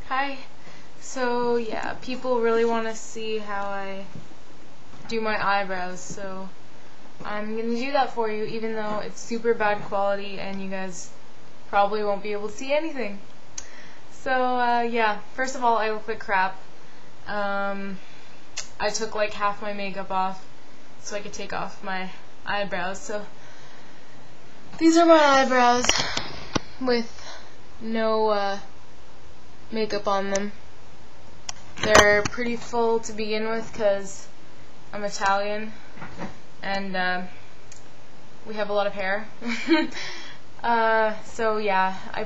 Hi. So yeah, people really want to see how I do my eyebrows, so I'm gonna do that for you, even though it's super bad quality and you guys probably won't be able to see anything. So yeah, first of all, I look like crap. I took like half my makeup off so I could take off my eyebrows. So these are my eyebrows with no makeup on them. They're pretty full to begin with because I'm Italian and we have a lot of hair. So yeah, I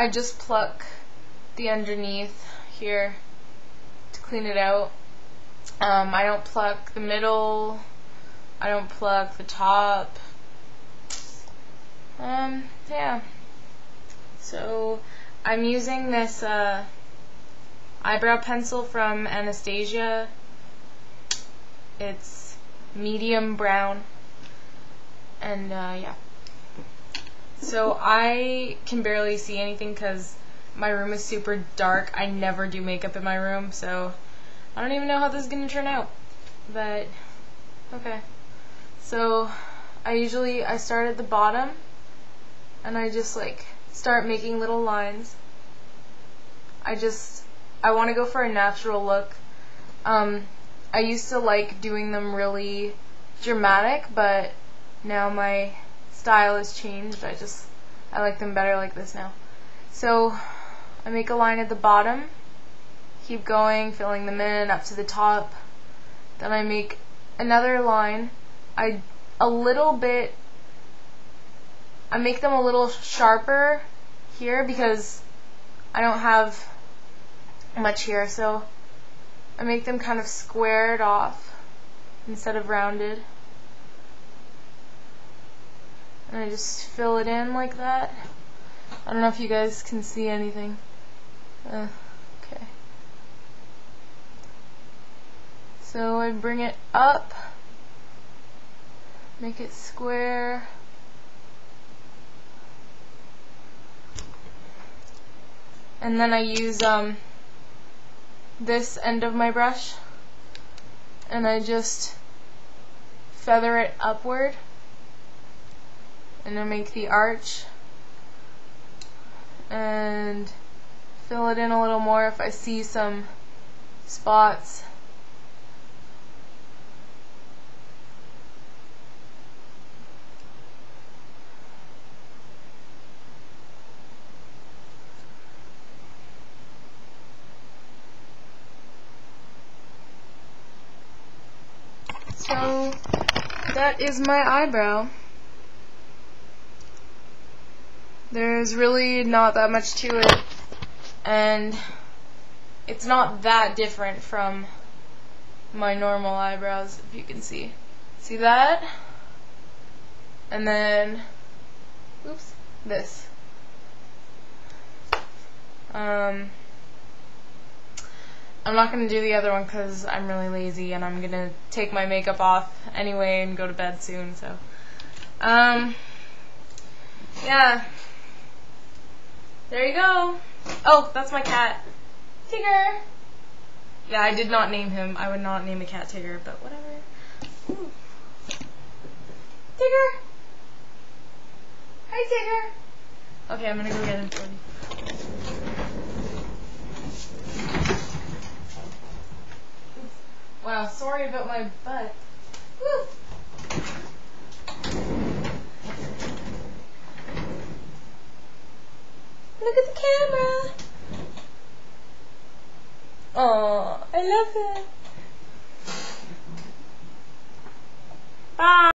just pluck the underneath here to clean it out. I don't pluck the middle, I don't pluck the top. Yeah. So I'm using this eyebrow pencil from Anastasia. It's medium brown, and yeah. So I can barely see anything because my room is super dark. I never do makeup in my room, so I don't even know how this is going to turn out, but okay. So I start at the bottom and I just like start making little lines. I want to go for a natural look. I used to like doing them really dramatic, but now my style has changed. I like them better like this now. So I make a line at the bottom, keep going, filling them in up to the top. Then I make another line. I make them a little sharper here because I don't have much here, so I make them kind of squared off instead of rounded. And I just fill it in like that. I don't know if you guys can see anything. Okay. So I bring it up, make it square. And then I use this end of my brush and I just feather it upward and I make the arch and fill it in a little more if I see some spots. So that is my eyebrow. There's really not that much to it, and it's not that different from my normal eyebrows, if you can see. See that? And then, oops, this. I'm not going to do the other one because I'm really lazy and I'm going to take my makeup off anyway and go to bed soon, so yeah, there you go. Oh, that's my cat, Tigger. Yeah, I did not name him. I would not name a cat Tigger, but whatever. Ooh. Tigger! Hi, Tigger! Okay, I'm going to go get him for you. Wow, sorry about my butt. Woo. Look at the camera. Oh, I love it. Bye.